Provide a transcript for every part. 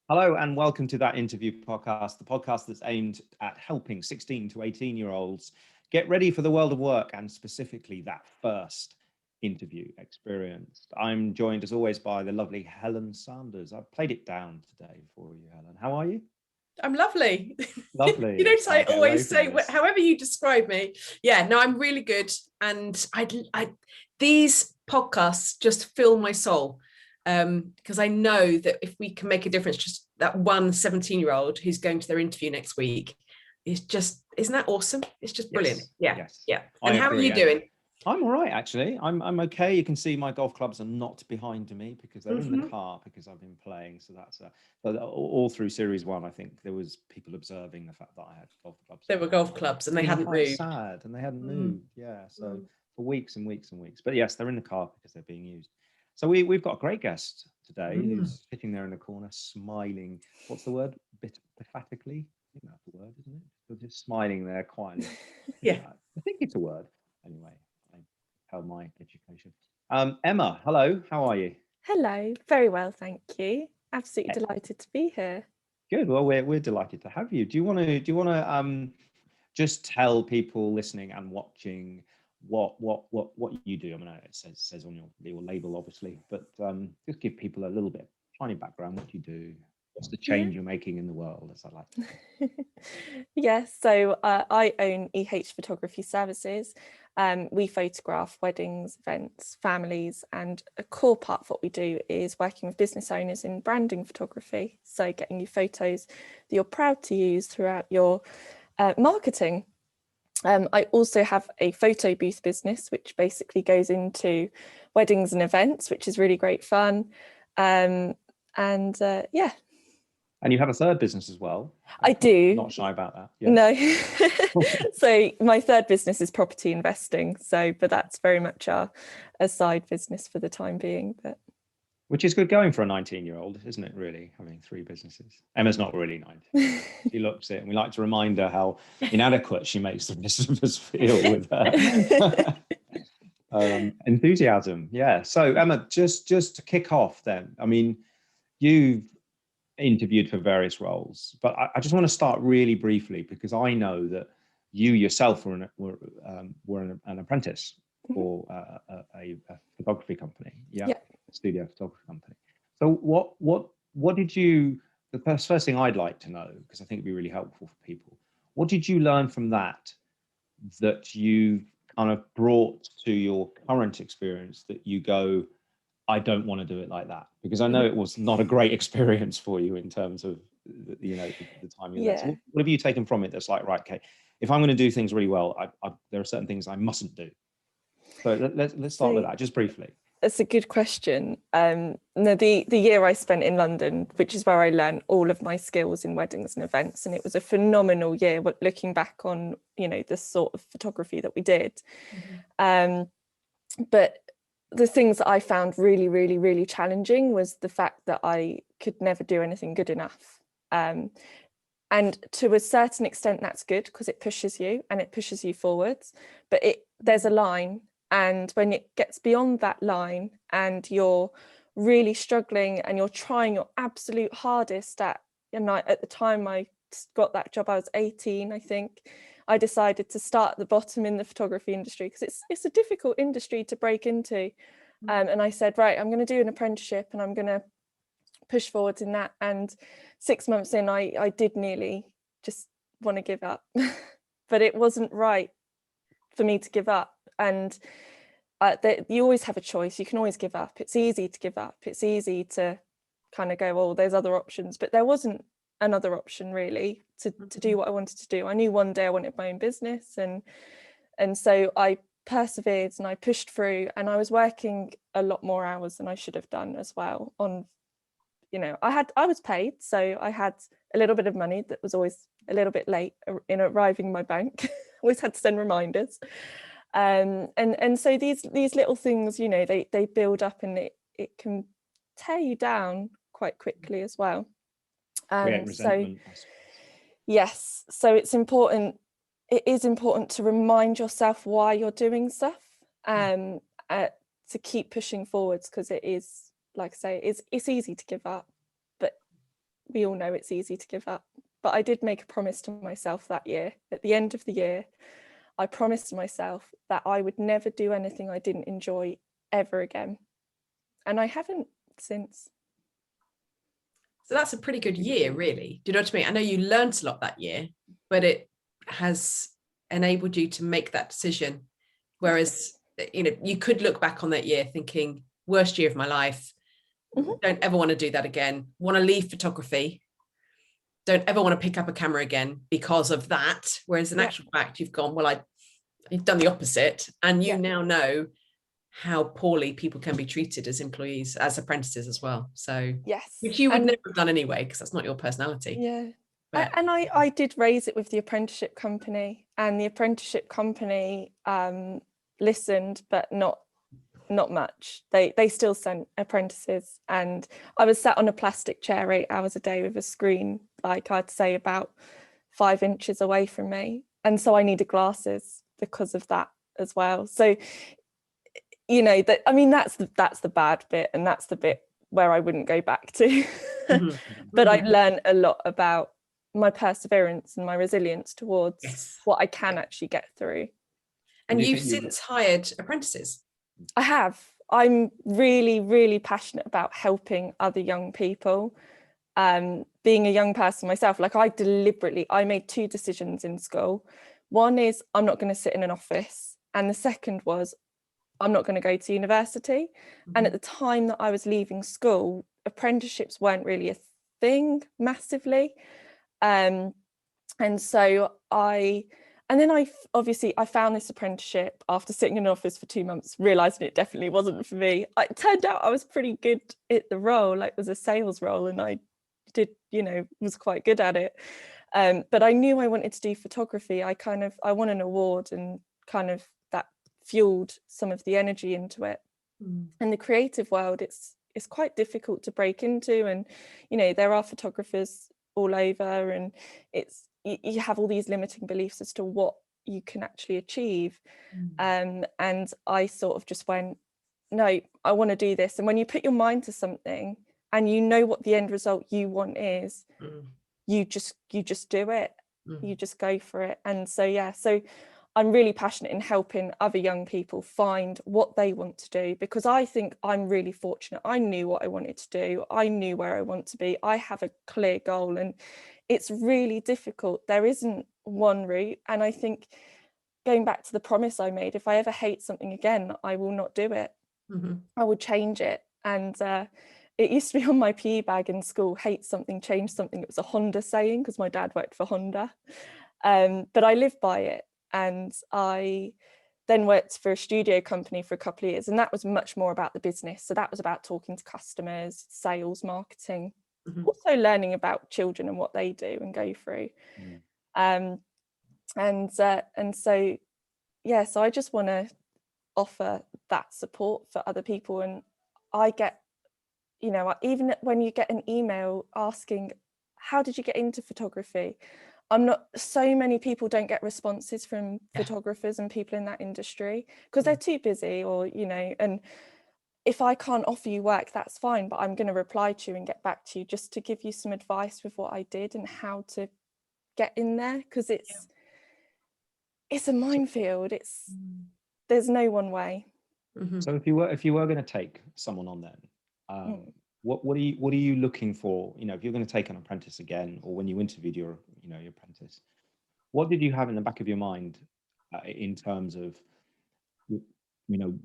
Hello and welcome to That Interview Podcast, the podcast that's aimed at helping 16 to 18-year-olds get ready for the world of work and specifically that first interview experience. I'm joined as always by the lovely Helen Sanders. I've played it down today for you, Helen. How are you? I'm lovely. Lovely. You know, I always say, however you describe me. Yeah, no, I'm really good. And these podcasts just fill my soul. Because I know that if we can make a difference, just that one 17-year-old who's going to their interview next week is just, isn't that awesome? It's just brilliant. Yes. Yeah. And how are you doing? I'm all right, actually. I'm okay. You can see my golf clubs are not behind me because they're in the car because I've been playing. So that's but all through Series 1, I think there was people observing the fact that I had golf clubs. There were golf clubs and they hadn't moved. Sad, and they hadn't moved. Yeah. So for weeks and weeks and weeks. But yes, they're in the car because they're being used. So we've got a great guest today who's sitting there in the corner, smiling. What's the word? Emphatically? I think that's the word, isn't it? You're just smiling there quietly. Yeah. I think it's a word. Anyway, I held my education. Emma, hello. How are you? Hello. Very well, thank you. Absolutely delighted to be here. Good. Well, we're delighted to have you. Do you want to just tell people listening and watching what you do? I mean, it says on your label, obviously, but just give people a little bit tiny background. What you do, what's the change you're making in the world, as I like. Yes, so I own EH Photography Services. We photograph weddings, events, families, and a core part of what we do is working with business owners in branding photography. So getting you photos that you're proud to use throughout your marketing. I also have a photo booth business, which basically goes into weddings and events, which is really great fun. Yeah. And you have a third business as well. I do. Not shy about that. Yes. No. So my third business is property investing. But that's very much a side business for the time being. But which is good going for a 19-year-old, isn't it, really, having three businesses? Emma's not really 19. She looks it, and we like to remind her how inadequate she makes the rest of us feel with her enthusiasm. Yeah. So, Emma, just to kick off then, I mean, you've interviewed for various roles, but I just want to start really briefly because I know that you yourself were an apprentice for a photography company. Yeah. Studio photography company. So what did you, the first thing I'd like to know, because I think it'd be really helpful for people, what did you learn from that you kind of brought to your current experience that you go, I don't want to do it like that? Because I know it was not a great experience for you in terms of the time you were there. So what have you taken from it that's like, right, okay, if I'm going to do things really well, there are certain things I mustn't do. So let's start with that just briefly. That's a good question. The year I spent in London, which is where I learned all of my skills in weddings and events, and it was a phenomenal year looking back on, the sort of photography that we did. But the things that I found really, really, really challenging was the fact that I could never do anything good enough. And to a certain extent, that's good because it pushes you and it pushes you forwards. But there's a line. And when it gets beyond that line and you're really struggling and you're trying your absolute hardest at the time I got that job, I was 18, I think. I decided to start at the bottom in the photography industry because it's a difficult industry to break into. And I said, right, I'm going to do an apprenticeship and I'm going to push forwards in that. And 6 months in, I did nearly just want to give up. But it wasn't right for me to give up. And you always have a choice. You can always give up. It's easy to give up. It's easy to kind of go, oh, there's other options. But there wasn't another option really to do what I wanted to do. I knew one day I wanted my own business, and so I persevered and I pushed through, and I was working a lot more hours than I should have done as well. I was paid, so I had a little bit of money that was always a little bit late in arriving in my bank. Always had to send reminders. And so these little things, they build up and it can tear you down quite quickly as well. So yes, so it is important to remind yourself why you're doing stuff, to keep pushing forwards, because it is, like I say, it's easy to give up, but we all know it's easy to give up. But I did make a promise to myself that year. At the end of the year, I promised myself that I would never do anything I didn't enjoy ever again. And I haven't since. So that's a pretty good year, really. Do you know what I mean? I know you learned a lot that year, but it has enabled you to make that decision. Whereas, you know, you could look back on that year thinking, worst year of my life. Don't ever want to do that again. Want to leave photography. Don't ever want to pick up a camera again because of that. Whereas in actual fact, you've gone, well, I've done the opposite. And you now know how poorly people can be treated as employees, as apprentices as well. So yes, which you would never have done anyway, because that's not your personality. Yeah. But and I did raise it with the apprenticeship company, and the apprenticeship company listened, but not much. They still sent apprentices, and I was sat on a plastic chair 8 hours a day with a screen, like I'd say about 5 inches away from me, and so I needed glasses because of that as well. So, you know, that, I mean, that's the bad bit, and that's the bit where I wouldn't go back to. But I learned a lot about my perseverance and my resilience towards what I can actually get through. And you've since hired apprentices? I have. I'm really, really passionate about helping other young people. Being a young person myself, like I made 2 decisions in school. One is I'm not going to sit in an office, and the second was I'm not going to go to university. And at the time that I was leaving school, apprenticeships weren't really a thing massively. And so I found this apprenticeship after sitting in an office for 2 months, realizing it definitely wasn't for me. It turned out I was pretty good at the role. Like, it was a sales role, and I did, you know, was quite good at it. But I knew I wanted to do photography. I won an award, and kind of that fueled some of the energy into it. And the creative world, it's quite difficult to break into, and you know, there are photographers all over, and you have all these limiting beliefs as to what you can actually achieve. And I sort of just went, no, I want to do this. And when you put your mind to something and you know what the end result you want is, you just do it. You just go for it. And so I'm really passionate in helping other young people find what they want to do, because I think I'm really fortunate. I knew what I wanted to do. I knew where I want to be. I have a clear goal, and it's really difficult. There isn't one route. And I think, going back to the promise I made, if I ever hate something again, I will not do it. I will change it. And it used to be on my PE bag in school, hate something, change something. It was a Honda saying, because my dad worked for Honda. But I live by it. And I then worked for a studio company for a couple of years, and that was much more about the business. So that was about talking to customers, sales, marketing, also learning about children and what they do and go through. So I just want to offer that support for other people. And I get, you know, even when you get an email asking, how did you get into photography? So many people don't get responses from photographers and people in that industry because they're too busy, or, you know, and if I can't offer you work, that's fine, but I'm going to reply to you and get back to you just to give you some advice with what I did and how to get in there, because it's a minefield. There's no one way. So if you were going to take someone on then, what are you looking for? You know, if you're going to take an apprentice again, or when you interviewed your apprentice, what did you have in the back of your mind in terms of, you know,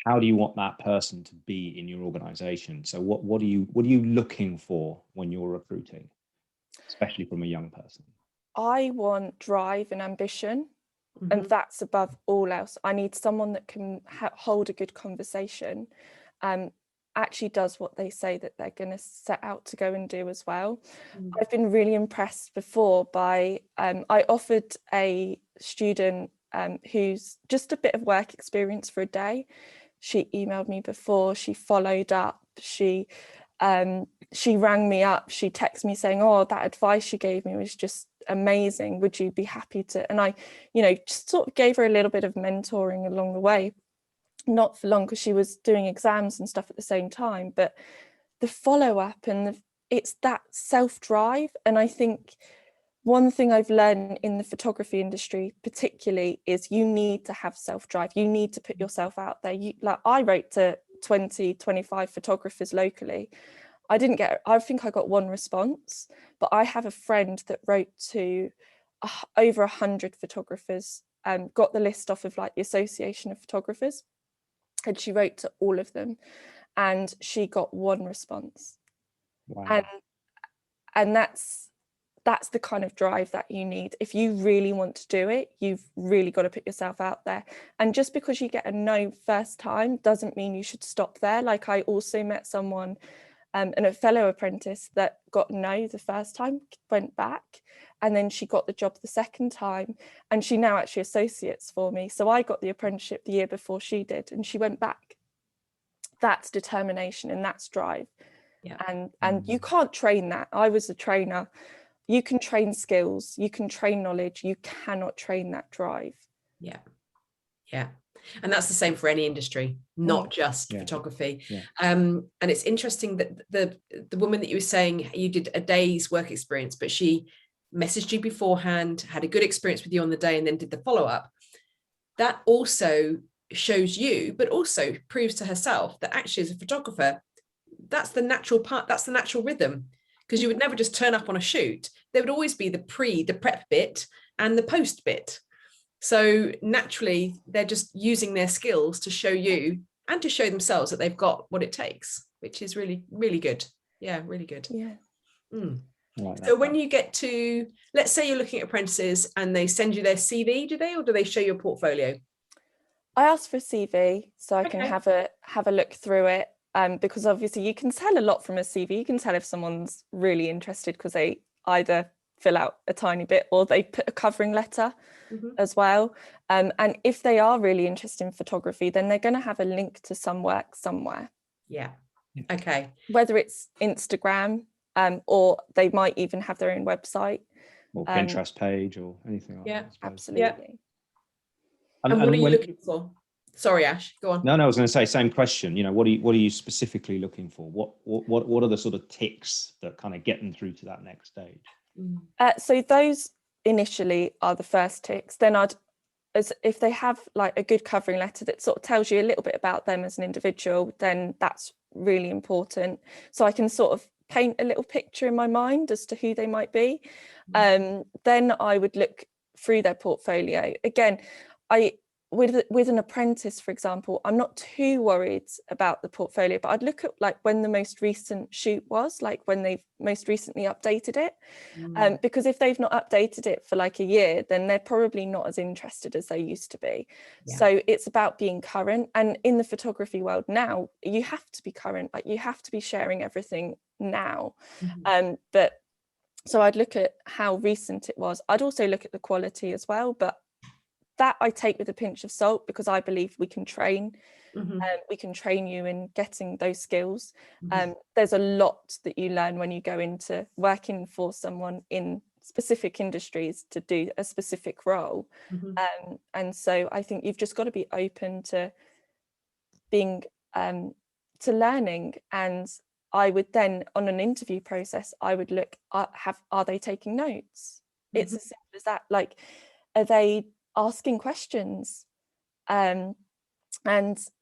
how do you want that person to be in your organization? So what are you looking for when you're recruiting, especially from a young person? I want drive and ambition, and that's above all else. I need someone that can hold a good conversation, actually does what they say that they're going to set out to go and do as well. I've been really impressed before by, I offered a student who's just a bit of work experience for a day. She emailed me before, she followed up, she rang me up, she texted me saying, oh, that advice you gave me was just amazing, would you be happy to? And I, you know, just sort of gave her a little bit of mentoring along the way. Not for long, because she was doing exams and stuff at the same time, but the follow-up and it's that self-drive. And I think one thing I've learned in the photography industry particularly is you need to have self-drive. You need to put yourself out there. Like I wrote to 20, 25 photographers locally. I think I got one response, but I have a friend that wrote to over 100 photographers, got the list off of like the Association of Photographers, and she wrote to all of them and she got one response. Wow. And that's the kind of drive that you need. If you really want to do it, you've really got to put yourself out there. And just because you get a no first time doesn't mean you should stop there. Like I also met someone, and a fellow apprentice that got no the first time, went back, and then she got the job the second time, and she now actually associates for me. So I got the apprenticeship the year before she did, and she went back. That's determination and that's drive. Yeah. And you can't train that. I was a trainer. You can train skills, you can train knowledge, you cannot train that drive. Yeah. And that's the same for any industry, not just photography. Yeah. And it's interesting that the woman that you were saying, you did a day's work experience, but she messaged you beforehand, had a good experience with you on the day, and then did the follow-up. That also shows you, but also proves to herself that actually as a photographer, that's the natural part, that's the natural rhythm. Because you would never just turn up on a shoot. There would always be the prep bit and the post bit. So naturally, they're just using their skills to show you and to show themselves that they've got what it takes, which is really, really good. Yeah, really good. Yeah. So when you get to, let's say you're looking at apprentices and they send you their CV, do they, or do they show your portfolio? I asked for a CV so I can have a look through it. Because obviously you can tell a lot from a CV. You can tell if someone's really interested because they either fill out a tiny bit or they put a covering letter as well. And if they are really interested in photography, then they're going to have a link to some work somewhere. Yeah. Okay. Whether it's Instagram, or they might even have their own website. Or Pinterest page or anything like that. Absolutely. Yeah. And what are you looking for? Sorry, Ash, go on. No, I was going to say, same question. You know, what are you specifically looking for? What are the sort of ticks that kind of get them through to that next stage? So those initially are the first ticks. Then if they have like a good covering letter that sort of tells you a little bit about them as an individual, then that's really important. So I can sort of paint a little picture in my mind as to who they might be. Then I would look through their portfolio. Again, with an apprentice, for example, I'm not too worried about the portfolio, but I'd look at like when the most recent shoot was, like when they've most recently updated it. Because if they've not updated it for like a year, then they're probably not as interested as they used to be. So it's about being current. And in the photography world now, you have to be current, like you have to be sharing everything now. But so I'd look at how recent it was. I'd also look at the quality as well, but that I take with a pinch of salt because I believe we can train. We can train you in getting those skills. There's a lot that you learn when you go into working for someone in specific industries to do a specific role. And so I think you've just got to be open to being to learning. And I would then, on an interview process, I would look are they taking notes? It's as simple as that. Like, are they asking questions? And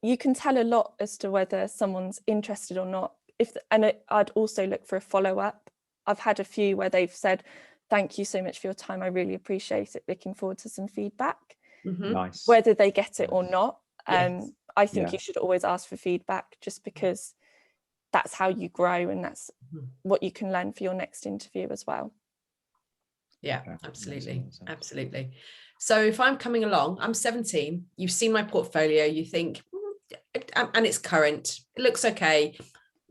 you can tell a lot as to whether someone's interested or not. I'd also look for a follow-up. I've had a few where they've said, thank you so much for your time, I really appreciate it, looking forward to some feedback. Nice. Whether they get it or not, I think you should always ask for feedback, just because that's how you grow and that's what you can learn for your next interview as well. Yeah, absolutely. So if I'm coming along, I'm 17, you've seen my portfolio, you think, and it's current, it looks okay,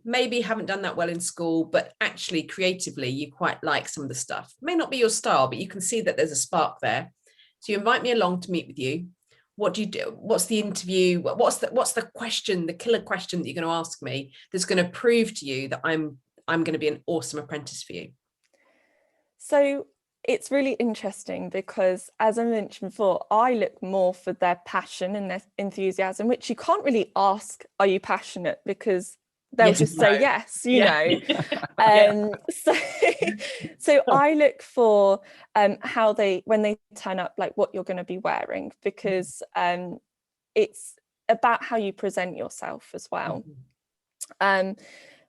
maybe haven't done that well in school, but actually creatively you quite like some of the stuff. It may not be your style, but you can see that there's a spark there. So you invite me along to meet with you. What do you do? What's the interview? What's the question, the killer question that you're going to ask me that's going to prove to you that I'm going to be an awesome apprentice for you? So it's really interesting because, as I mentioned before, I look more for their passion and their enthusiasm, which you can't really ask, are you passionate? Because they'll just say yes, you know. So I look for how when they turn up, like what you're going to be wearing, because it's about how you present yourself as well.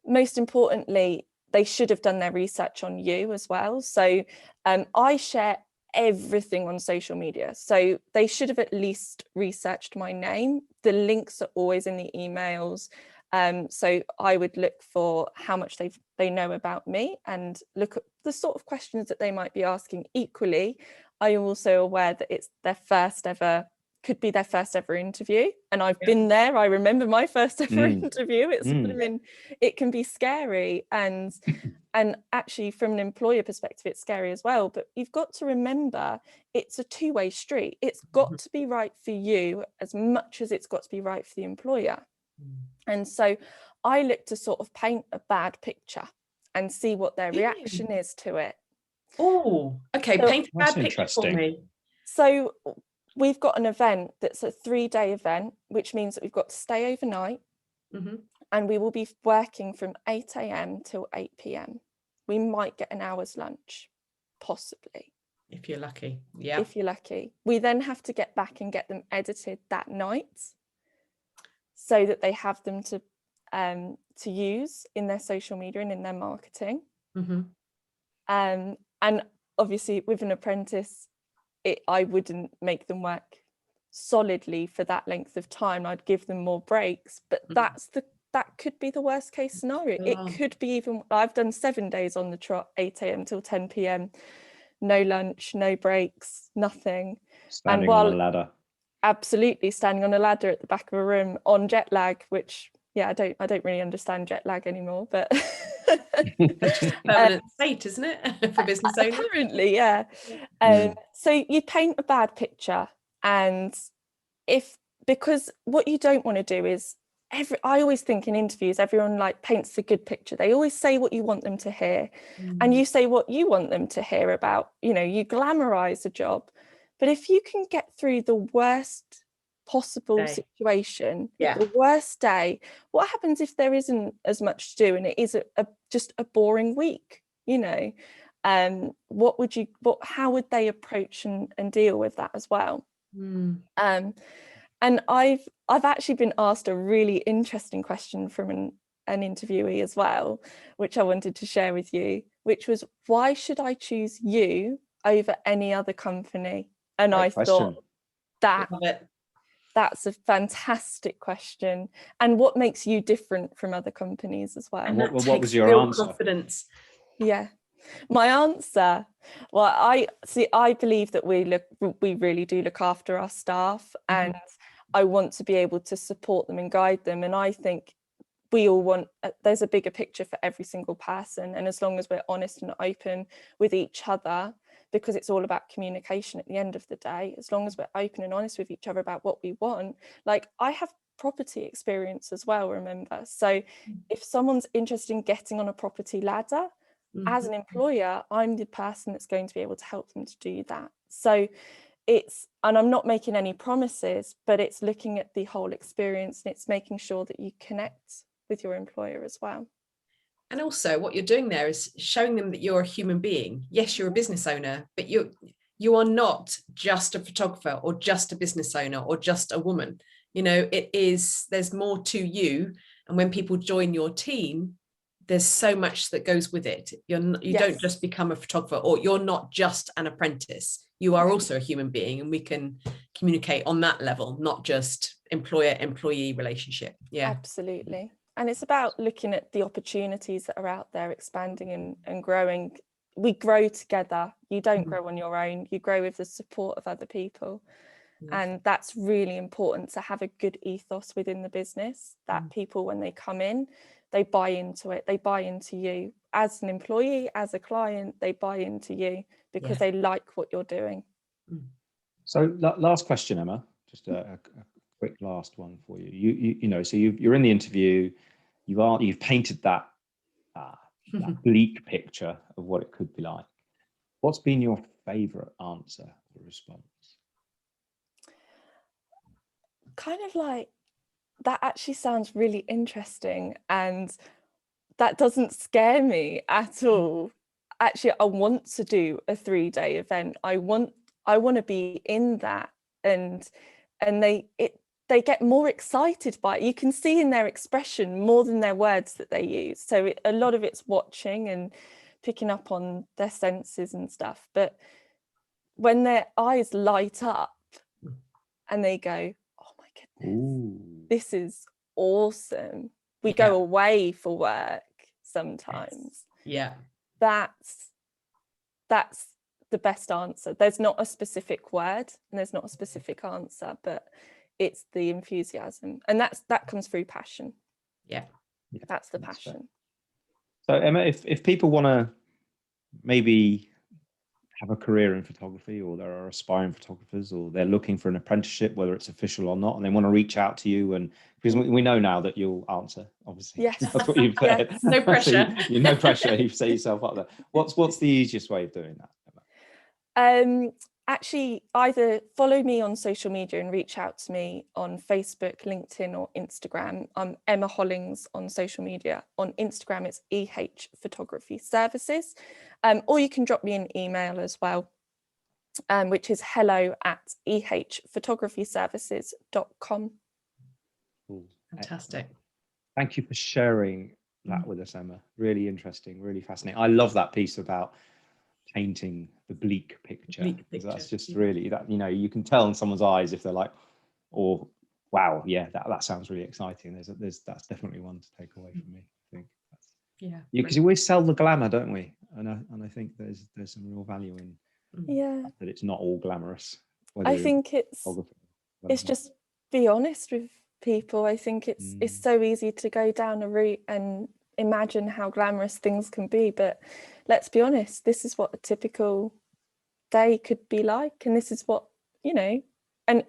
Most importantly, they should have done their research on you as well. So I share everything on social media, so they should have at least researched my name. The links are always in the emails, so I would look for how much they know about me and look at the sort of questions that they might be asking. Equally, I am also aware that it's could be their first ever interview, and I've been there. I remember my first ever interview. It can be scary, and actually from an employer perspective it's scary as well, but you've got to remember it's a two-way street. It's got to be right for you as much as it's got to be right for the employer. And so I look to sort of paint a bad picture and see what their reaction is to it. Oh, okay. So, paint a bad picture for me. So we've got an event that's a 3-day event, which means that we've got to stay overnight, and we will be working from 8 a.m. till 8 p.m. We might get an hour's lunch, possibly. If you're lucky, yeah. If you're lucky. We then have to get back and get them edited that night, so that they have them to use in their social media and in their marketing. And obviously with an apprentice, I wouldn't make them work solidly for that length of time. I'd give them more breaks, but that could be the worst case scenario. It could be even, I've done 7 days on the trot, 8 a.m. till 10 p.m, no lunch, no breaks, nothing. Standing on a ladder. Absolutely, standing on a ladder at the back of a room on jet lag, which I don't really understand jet lag anymore, but permanent state, isn't it, for business owners? Apparently, yeah. So you paint a bad picture, and because what you don't want to do is I always think in interviews everyone like paints a good picture. They always say what you want them to hear, and you say what you want them to hear about. You glamorize a job. But if you can get through the worst possible situation, the worst day, what happens if there isn't as much to do and it is just a boring week? How would they approach and deal with that as well? And I've actually been asked a really interesting question from an interviewee as well, which I wanted to share with you, which was, why should I choose you over any other company? And I thought that's a fantastic question. And what makes you different from other companies as well? And what was your answer? Confidence. Yeah. My answer, well, I believe that we really do look after our staff, and I want to be able to support them and guide them. And I think we all want, there's a bigger picture for every single person. And as long as we're honest and open with each other, because it's all about communication at the end of the day, as long as we're open and honest with each other about what we want. Like, I have property experience as well, remember? So if someone's interested in getting on a property ladder, as an employer, I'm the person that's going to be able to help them to do that. So and I'm not making any promises, but it's looking at the whole experience, and it's making sure that you connect with your employer as well. And also what you're doing there is showing them that you're a human being. Yes, you're a business owner, but you are not just a photographer or just a business owner or just a woman. There's more to you. And when people join your team, there's so much that goes with it. You don't just become a photographer, or you're not just an apprentice. You are also a human being, and we can communicate on that level, not just employer-employee relationship. Yeah, absolutely. And it's about looking at the opportunities that are out there, expanding and growing. We grow together. You don't grow on your own. You grow with the support of other people. And that's really important, to have a good ethos within the business, that people, when they come in, they buy into it. They buy into you as an employee, as a client. They buy into you because they like what you're doing. So last question, Emma, just a quick last one for you. So you're in the interview, you've painted that bleak picture of what it could be like. What's been your favorite answer or response? Kind of like, that actually sounds really interesting, and that doesn't scare me at all. Actually, I want to do a 3-day event. I want to be in that, and they get more excited by it. You can see in their expression more than their words that they use. So a lot of it's watching and picking up on their senses and stuff. But when their eyes light up and they go, oh my goodness, Ooh. this is awesome. We go away for work sometimes. Yeah. That's the best answer. There's not a specific word and there's not a specific answer, but it's the enthusiasm, and that comes through passion. Yeah, that's the passion. So Emma, if people want to maybe have a career in photography, or there are aspiring photographers, or they're looking for an apprenticeship, whether it's official or not, and they want to reach out to you, and because we know now that you'll answer, obviously. Yes. That's what you've said. Yes. No pressure. So no pressure. You set yourself up there. What's the easiest way of doing that, Emma? Actually, either follow me on social media and reach out to me on Facebook, LinkedIn, or Instagram. I'm Emma Hollings on social media. On Instagram, it's EH Photography Services. Or you can drop me an email as well, which is hello@ehphotographyservices.com. Cool. Fantastic. Thank you for sharing that with us, Emma. Really interesting, really fascinating. I love that piece about painting the bleak picture. That's just really, that, you know, you can tell in someone's eyes if they're like, oh wow, yeah, that sounds really exciting. That's definitely one to take away from me, I think. Because we always sell the glamour, don't we? And I think there's some real value in that it's not all glamorous. I think it's just be honest with people. I think it's so easy to go down a route and imagine how glamorous things can be, but let's be honest, this is what a typical day could be like, and this is what, you know, and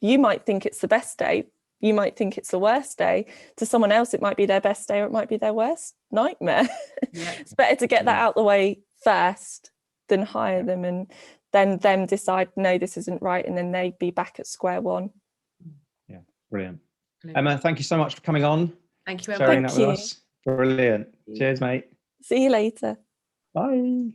you might think it's the best day, you might think it's the worst day. To someone else it might be their best day, or it might be their worst nightmare. It's better to get that out the way first than hire them and then them decide, no, this isn't right, and then they'd be back at square one. Brilliant. Emma, thank you so much for coming on. Thank you, Emma. Sharing that with us. Brilliant. Cheers, mate. See you later. Bye.